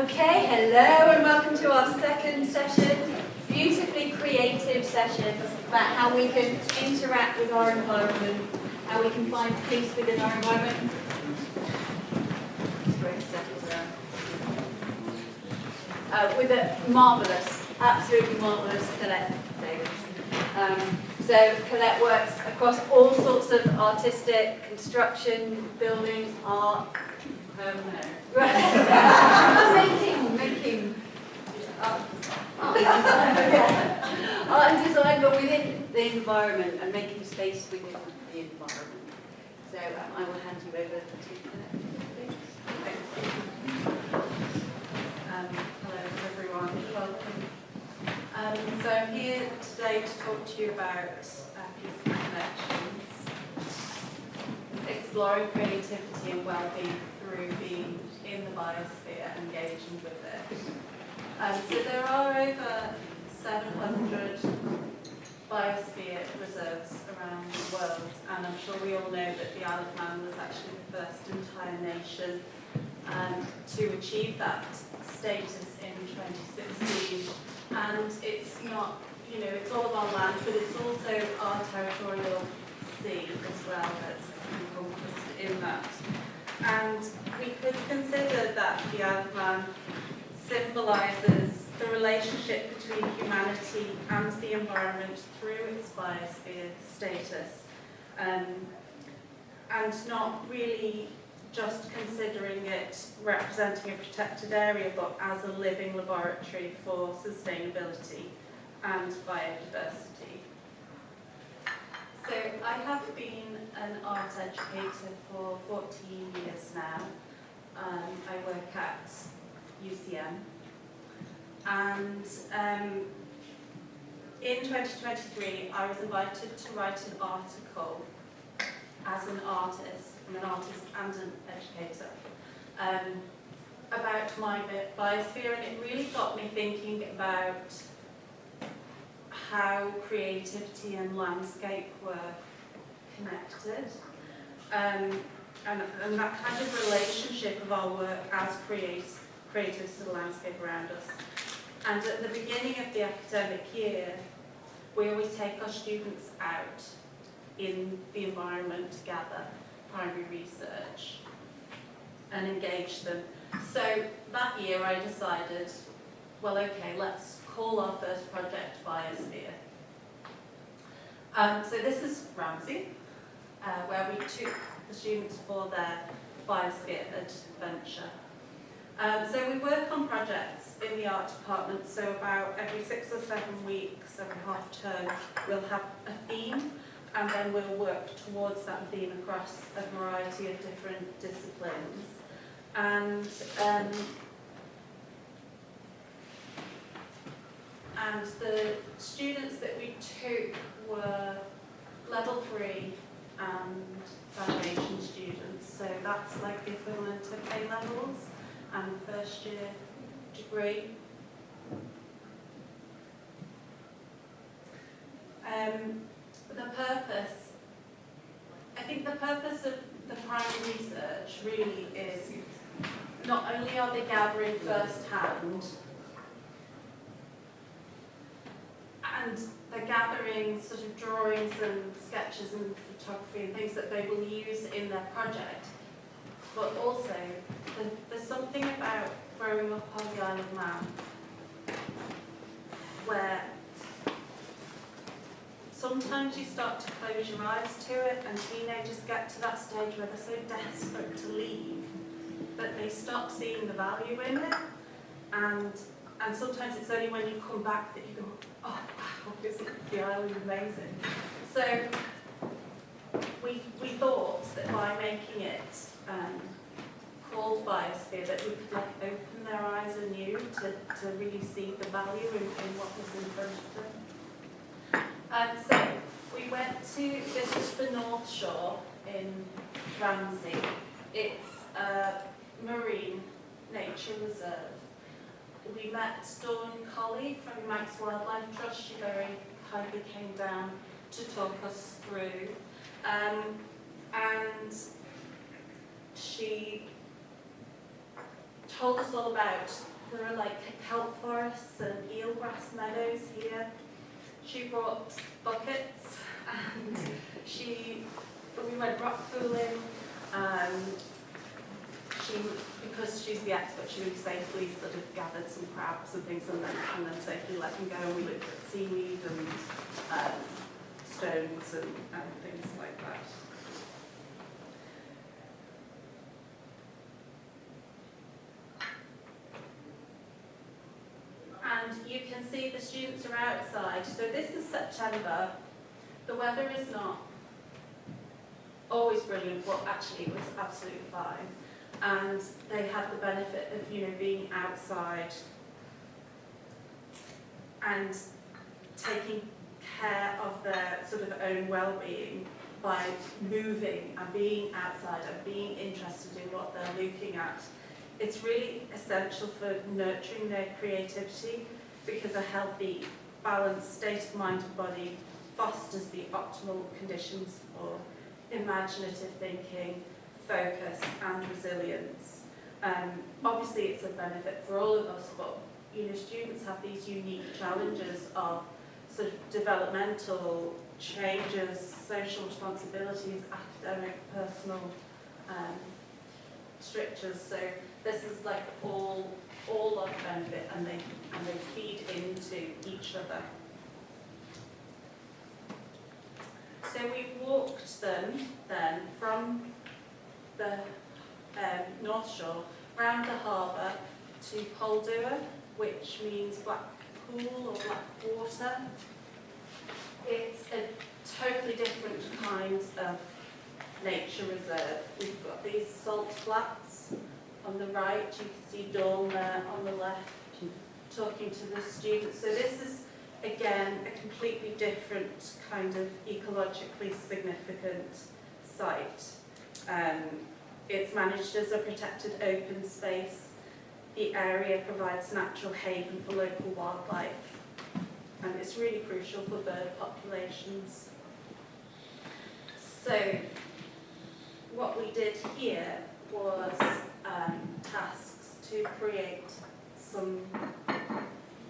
Okay, hello and welcome to our second session, beautifully creative session about how we can interact with our environment, how we can find peace within our environment. With a marvellous, absolutely marvellous Colette, Davies. So Colette works across all sorts of artistic, construction, building, art, making art and design, but within the environment and making space within the environment. So I will hand you over to Colette. Hello everyone, welcome. So I'm here today to talk to you about peaceful connections, exploring creativity and well-being through being in the biosphere and engaging with it. So there are over 700 biosphere reserves around the world, and I'm sure we all know that the Isle of Man was actually the first entire nation to achieve that status in 2016. And it's not, it's all of our land, but it's also our territorial sea as well that's encompassed in that. And we could consider that the Isle of Man symbolises the relationship between humanity and the environment through its biosphere status, and not really just considering it representing a protected area, but as a living laboratory for sustainability and biodiversity. So I have been an art educator for 14 years now. I work at UCM, and in 2023 I was invited to write an article as an artist. I'm an artist and an educator, about my biosphere, and it really got me thinking about how creativity and landscape were connected, and that kind of relationship of our work as creatives to the landscape around us. And at the beginning of the academic year, we always take our students out in the environment to gather primary research and engage them. So that year I decided, well, okay, let's call our first project Biosphere. So this is Ramsey, where we took the students for their Biosphere adventure. So we work on projects in the art department, so about every 6 or 7 weeks, every half term, we'll have a theme, and then we'll work towards that theme across a variety of different disciplines. And the students that we took were level 3 and foundation students, so that's like the equivalent of A levels and first year degree. I think the purpose of the primary research really is not only are they gathering firsthand, and they're gathering sort of drawings and sketches and photography and things that they will use in their project, but also there's something about growing up on the Isle of Man where sometimes you start to close your eyes to it, and teenagers get to that stage where they're so desperate to leave that they stop seeing the value in it, and sometimes it's only when you come back that you go, oh wow, the island is amazing. So we thought that by making it called Biosphere, that we could open their eyes anew to really see the value in what was in front of them. So we went to, this is the North Shore in Ramsey. It's a marine nature reserve. We met Dawn Colley from the Manx Wildlife Trust. She very kindly came down to talk us through. And she told us all about there are like kelp forests and eelgrass meadows here. She brought buckets and we went rock pooling. Because she's the expert, she really safely sort of gathered some crabs and things and then safely let them go. And we looked at seaweed and stones and things like that. And you can see the students are outside. So this is September. The weather is not always brilliant, well actually it was absolutely fine. And they had the benefit of, you know, being outside and taking care of their sort of own well-being by moving and being outside and being interested in what they're looking at. It's really essential for nurturing their creativity because a healthy, balanced state of mind and body fosters the optimal conditions for imaginative thinking, focus and resilience. Obviously it's a benefit for all of us, but you know, students have these unique challenges of sort of developmental changes, social responsibilities, academic, personal strictures. So this is like all of benefit, and they feed into each other. So we walked them then from the North Shore round the harbour to Poldua, which means black pool or black water. It's a totally different kind of nature reserve. We've got these salt flats on the right, you can see Dawn there on the left talking to the students. So this is again a completely different kind of ecologically significant site. It's managed as a protected open space. The area provides natural haven for local wildlife, and it's really crucial for bird populations. So what we did here was tasks to create some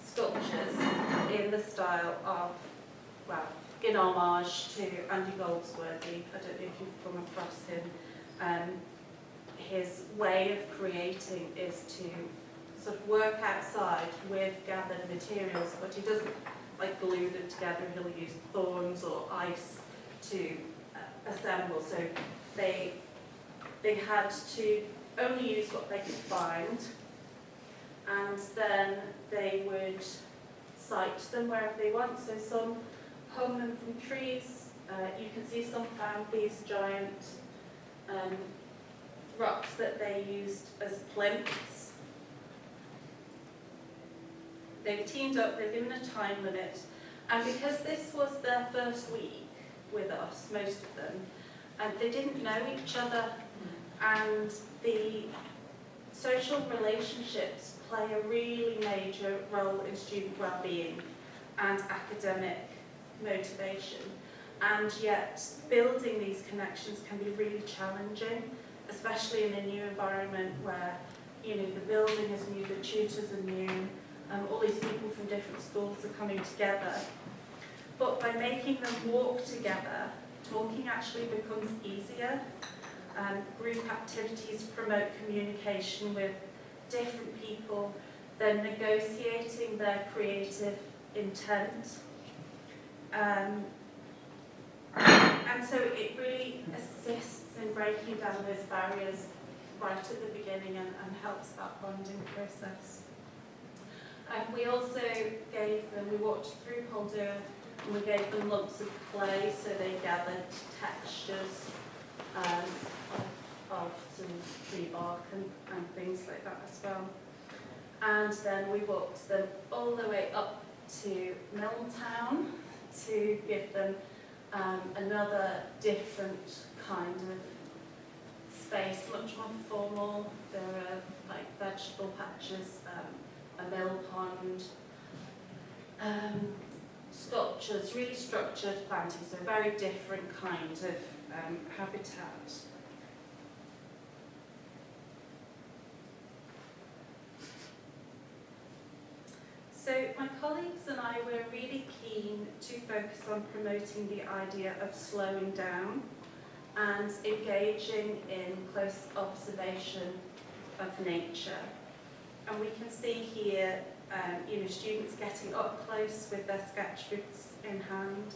sculptures in the style of, well, in homage to Andy Goldsworthy. I don't know if you've come across him. His way of creating is to sort of work outside with gathered materials, but he doesn't like glue them together. He'll use thorns or ice to assemble. So they had to only use what they could find, and then they would site them wherever they want. So some hung them from trees. You can see some found these giant rocks that they used as plinths. They've teamed up, they've given a time limit, and because this was their first week with us, most of them, and they didn't know each other, and the social relationships play a really major role in student well-being and academic motivation, and yet building these connections can be really challenging, especially in a new environment where, you know, the building is new, the tutors are new, all these people from different schools are coming together. But by making them walk together, talking actually becomes easier. Group activities promote communication with different people, then negotiating their creative intent. And so it really assists in breaking down those barriers right at the beginning and helps that bonding process. We also gave them, we walked through Poldua and we gave them lumps of clay, so they gathered textures of some tree bark and things like that as well. And then we walked them all the way up to Milltown to give them another different kind of space, much more formal. There are like vegetable patches, a mill pond, sculptures, really structured planting, so very different kind of habitat. So my colleagues and I were really keen to focus on promoting the idea of slowing down and engaging in close observation of nature. And we can see here, students getting up close with their sketchbooks in hand.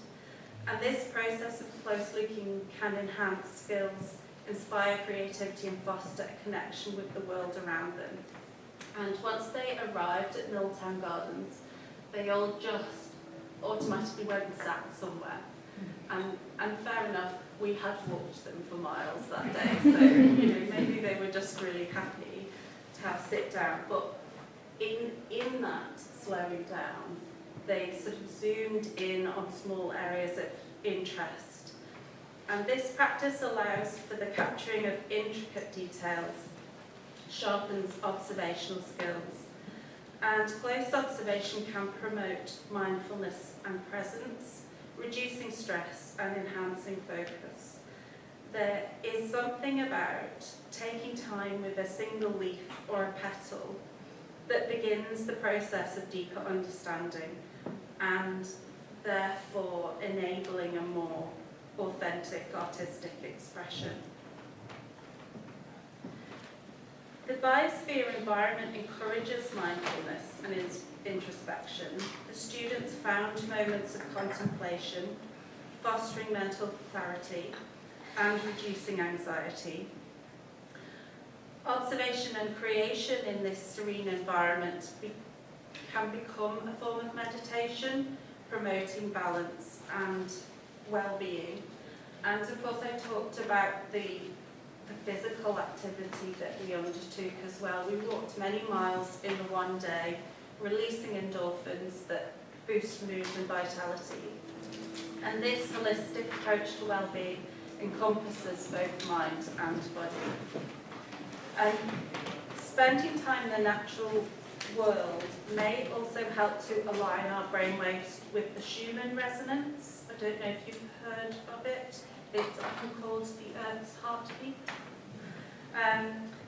And this process of close looking can enhance skills, inspire creativity and foster a connection with the world around them. And once they arrived at Milltown Gardens, they all just automatically went and sat somewhere. And fair enough, we had walked them for miles that day, so maybe they were just really happy to have sit down. But in that slowing down, they sort of zoomed in on small areas of interest. And this practice allows for the capturing of intricate details, sharpens observational skills, and close observation can promote mindfulness and presence, reducing stress and enhancing focus. There is something about taking time with a single leaf or a petal that begins the process of deeper understanding and therefore enabling a more authentic artistic expression. The Biosphere environment encourages mindfulness and introspection. The students found moments of contemplation, fostering mental clarity and reducing anxiety. Observation and creation in this serene environment can become a form of meditation, promoting balance and well-being. And of course I talked about the physical activity that we undertook as well. We walked many miles in the one day, releasing endorphins that boost mood and vitality. And this holistic approach to well-being encompasses both mind and body. And spending time in the natural world may also help to align our brainwaves with the Schumann resonance. I don't know if you've heard of it. It's often called the Earth's heartbeat.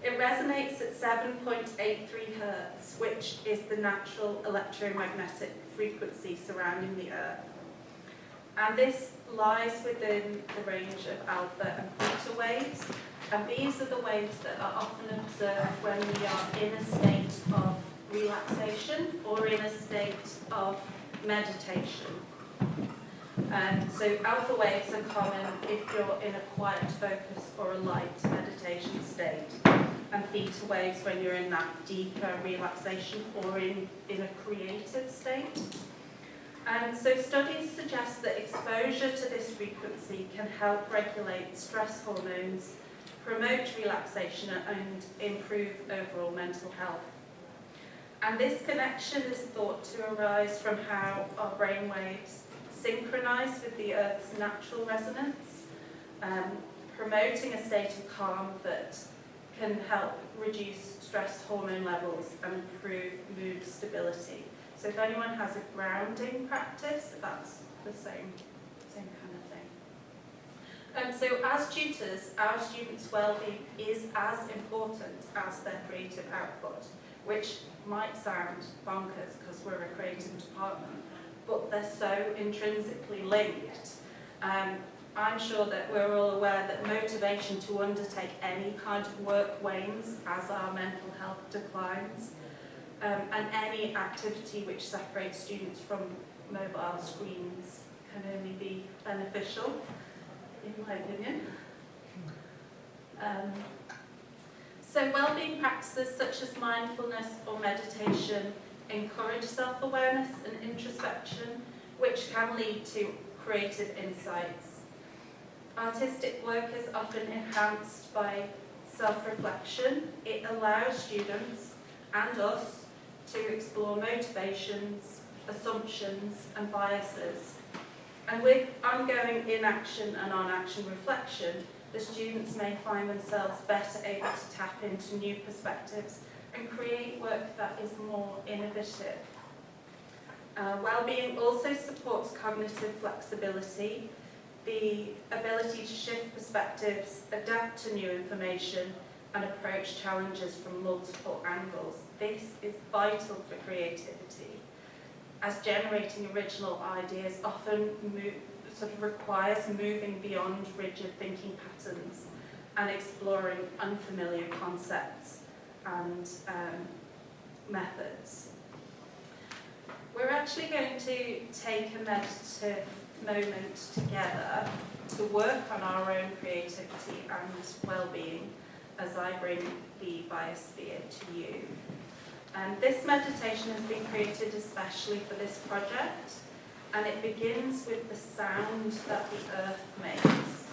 It resonates at 7.83 Hertz, which is the natural electromagnetic frequency surrounding the Earth. And this lies within the range of alpha and theta waves. And these are the waves that are often observed when we are in a state of relaxation or in a state of meditation. So alpha waves are common if you're in a quiet focus or a light meditation state, and theta waves when you're in that deeper relaxation or in a creative state. And so studies suggest that exposure to this frequency can help regulate stress hormones, promote relaxation and improve overall mental health. And this connection is thought to arise from how our brainwaves synchronize with the Earth's natural resonance, promoting a state of calm that can help reduce stress hormone levels and improve mood stability. So if anyone has a grounding practice, that's the same kind of thing. So as tutors, our students' well-being is as important as their creative output, which might sound bonkers because we're a creative department, but they're so intrinsically linked. I'm sure that we're all aware that motivation to undertake any kind of work wanes as our mental health declines, and any activity which separates students from mobile screens can only be beneficial, in my opinion. So well-being practices such as mindfulness or meditation encourage self-awareness and introspection, which can lead to creative insights. Artistic work is often enhanced by self-reflection. It allows students and us to explore motivations, assumptions and biases. And with ongoing inaction and on-action reflection, the students may find themselves better able to tap into new perspectives and create work that is more innovative. Wellbeing also supports cognitive flexibility, the ability to shift perspectives, adapt to new information, and approach challenges from multiple angles. This is vital for creativity. as generating original ideas often sort of requires moving beyond rigid thinking patterns and exploring unfamiliar concepts and methods. We're actually going to take a meditative moment together to work on our own creativity and well-being as I bring the Biosphere to you. This meditation has been created especially for this project, and it begins with the sound that the earth makes.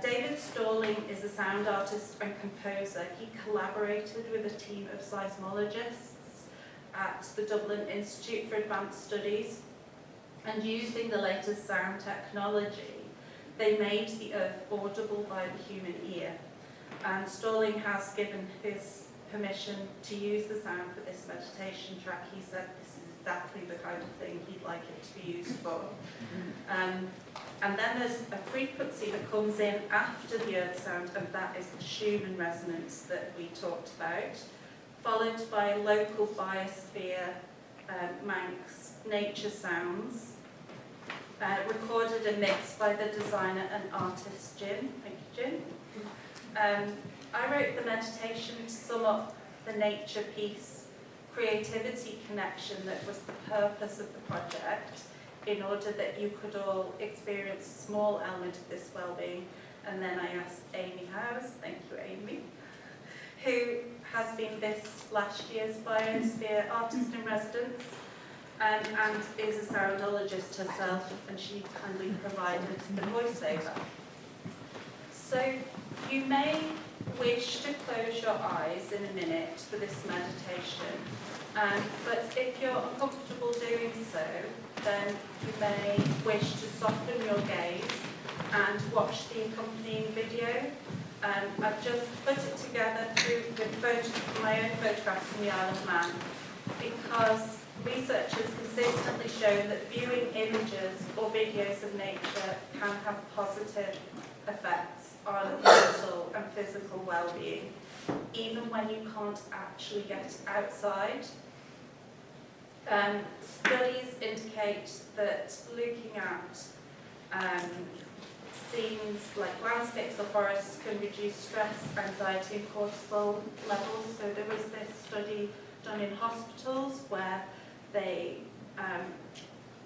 David Stalling is a sound artist and composer. He collaborated with a team of seismologists at the Dublin Institute for Advanced Studies, and using the latest sound technology, they made the earth audible by the human ear. And Stalling has given his permission to use the sound for this meditation track. He said this is exactly the kind of thing he'd like it to be used for. And then there's a frequency that comes in after the earth sound, and that is the Schumann resonance that we talked about, followed by local Biosphere Manx nature sounds, recorded and mixed by the designer and artist Jim. Thank you, Jim. I wrote the meditation to sum up the nature piece, creativity connection that was the purpose of the project, in order that you could all experience a small element of this well-being. And then I asked Amy Howes, thank you Amy, who has been this last year's Biosphere Artist in Residence, and is a soundologist herself, and she kindly provided the voiceover. So you may wish to close your eyes in a minute for this meditation, but if you're uncomfortable doing so, then you may wish to soften your gaze and watch the accompanying video. I've just put it together with my own photographs from the Isle of Man, because research has consistently shown that viewing images or videos of nature can have positive effects on mental and physical well-being, even when you can't actually get outside. Studies indicate that looking at scenes like landscapes or forests can reduce stress, anxiety and cortisol levels. So there was this study done in hospitals where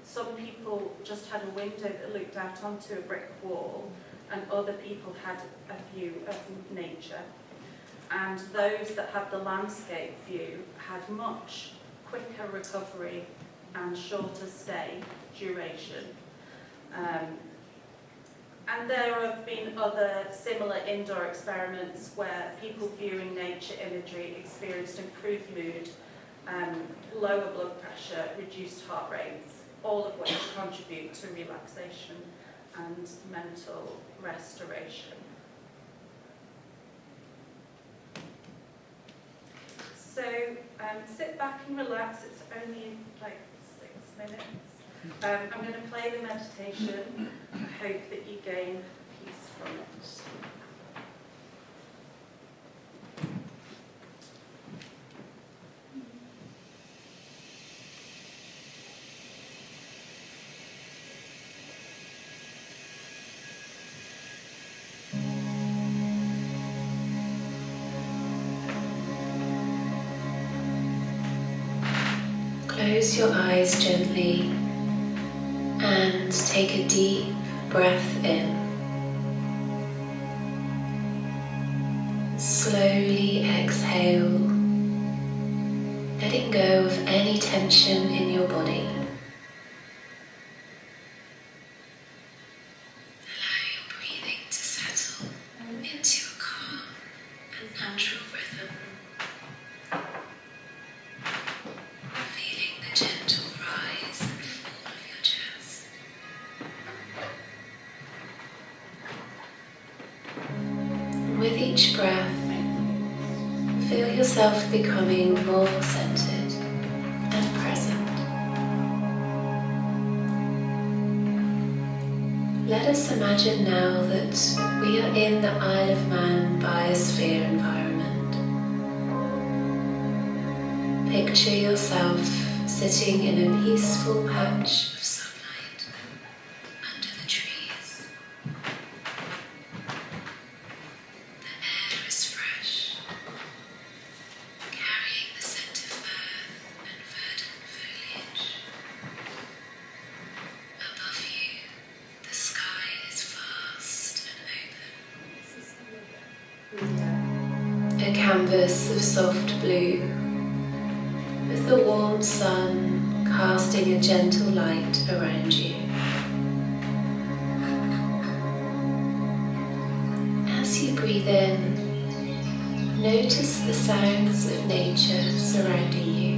some people just had a window that looked out onto a brick wall, and other people had a view of nature. And those that had the landscape view had much quicker recovery and shorter stay duration. And there have been other similar indoor experiments where people viewing nature imagery experienced improved mood, lower blood pressure, reduced heart rates, all of which contribute to relaxation and mental restoration. So sit back and relax. It's only like 6 minutes. I'm going to play the meditation. I hope that you gain peace from it. Close your eyes gently and take a deep breath in. Slowly exhale, letting go of any tension in your body. Allow your breathing to settle into a calm and natural rhythm. Feeling the gentle rise and fall of your chest. With each breath, feel yourself becoming more centered and present. Let us imagine now that we are in the Isle of Man Biosphere environment. Picture yourself sitting in a peaceful patch of sunlight under the trees. The air is fresh, carrying the scent of earth and verdant foliage. Above you, the sky is vast and open. A canvas of soft blue, with the warm sun casting a gentle light around you. As you breathe in, notice the sounds of nature surrounding you.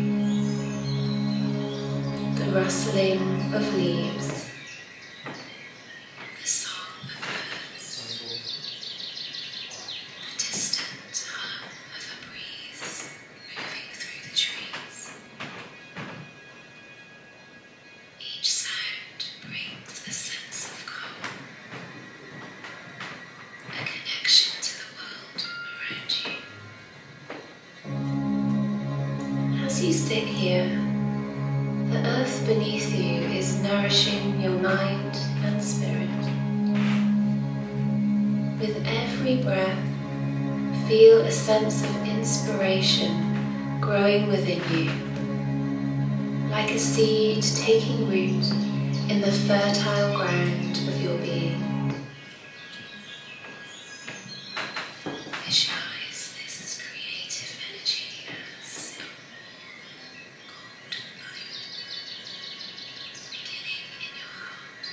The rustling of leaves, the song of birds, the distant hum of a breeze moving through the trees. Each sound brings a sense of calm, a connection to the world around you. As you sit here, the earth beneath you is nourishing your mind and spirit. With every breath, feel a sense of inspiration growing within you, like a seed taking root in the fertile ground of your being. Visualize this creative energy as a warm, golden light, beginning in your heart.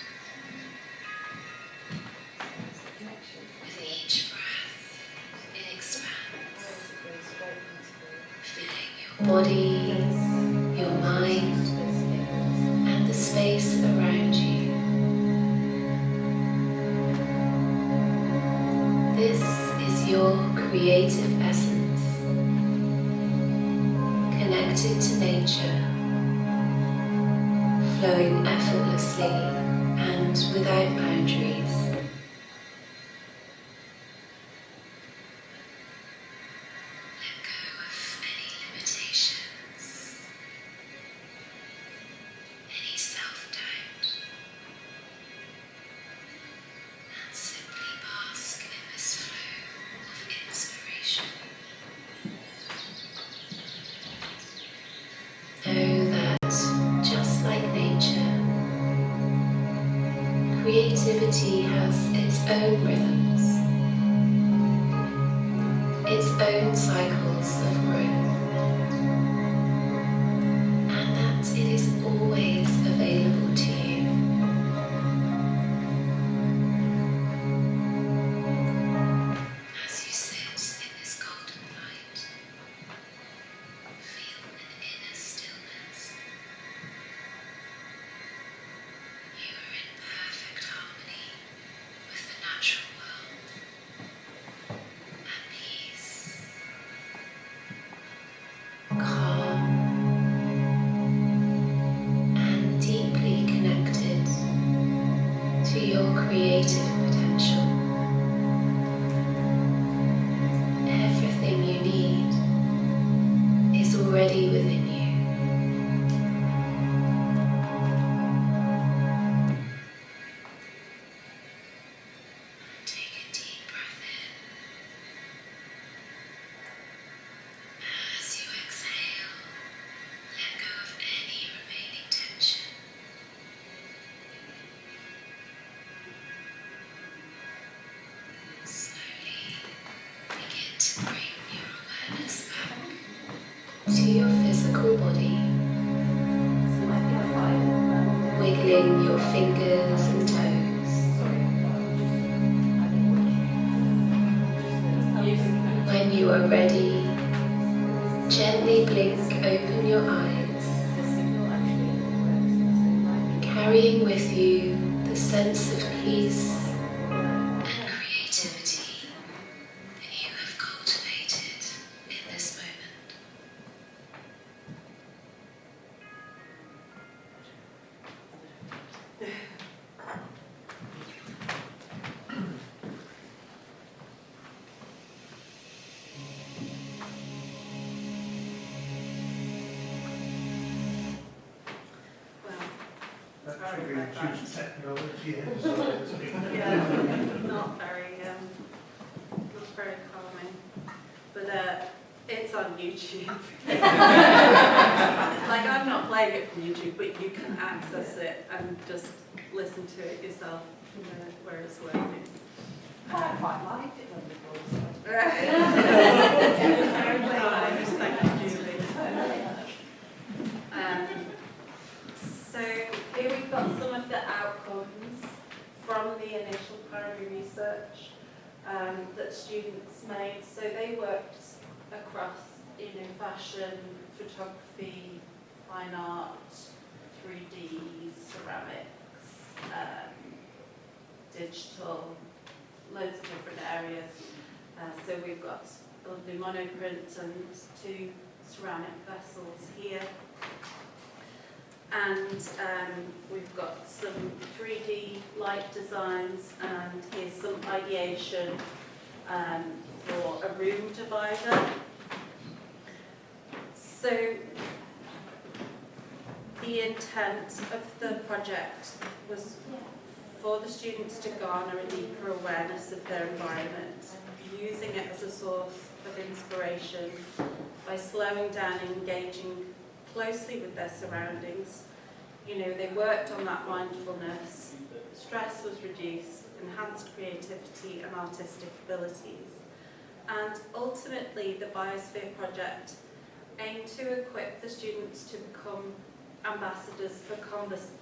With each breath, it expands, filling your body, your mind, and the space around you. This is your creative essence, connected to nature, flowing effortlessly and without boundaries. Let go of any limitations, any self-doubt, and simply bask in this flow of inspiration. Know that, just like nature, creativity has its own rhythms, its own cycles of growth, and that it is always available to you. As you sit in this golden light, feel an inner stillness. You are in perfect harmony with the natural world, at peace, calm, and deeply connected to your creative potential. Everything you need is already within you. Take a deep breath in. As you exhale, let go of any remaining tension. Slowly begin to bring your awareness back to your physical body, wiggling your fingers and toes. When you are ready, gently blink open your eyes, carrying with you the sense of peace and creativity that you have cultivated in this moment. with my Choose friends. technology and Yeah, not very calming. But it's on YouTube. Like, I'm not playing it from YouTube, but you can access it and just listen to it yourself where it's working. I quite liked it when we So here we've got some of the outcomes from the initial primary research that students made. So they worked across, fashion, photography, fine art, 3D, ceramics, digital, loads of different areas. So we've got a lovely monoprint and 2 ceramic vessels here. And we've got some 3D light designs, and here's some ideation for a room divider. So the intent of the project was for the students to garner a deeper awareness of their environment, using it as a source of inspiration by slowing down and engaging closely with their surroundings. They worked on that mindfulness, stress was reduced, enhanced creativity and artistic abilities. And ultimately, the Biosphere project aimed to equip the students to become ambassadors for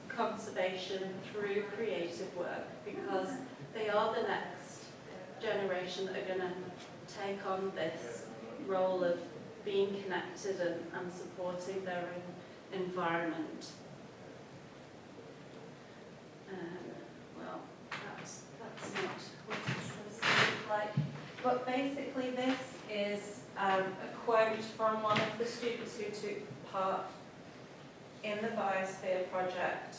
conservation through creative work, because they are the next generation that are going to take on this role of being connected and supporting their own environment. Well, that's not what it's supposed to look like. But basically this is a quote from one of the students who took part in the Biosphere project.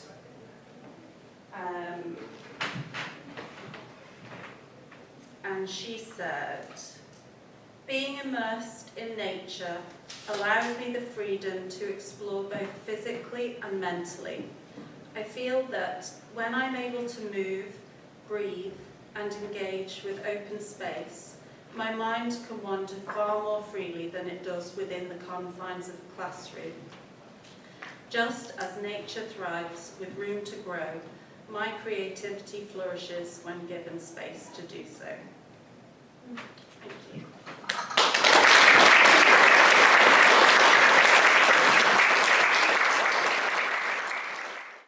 And she said, "Being immersed in nature allows me the freedom to explore both physically and mentally. I feel that when I'm able to move, breathe, and engage with open space, my mind can wander far more freely than it does within the confines of the classroom. Just as nature thrives with room to grow, my creativity flourishes when given space to do so." Thank you.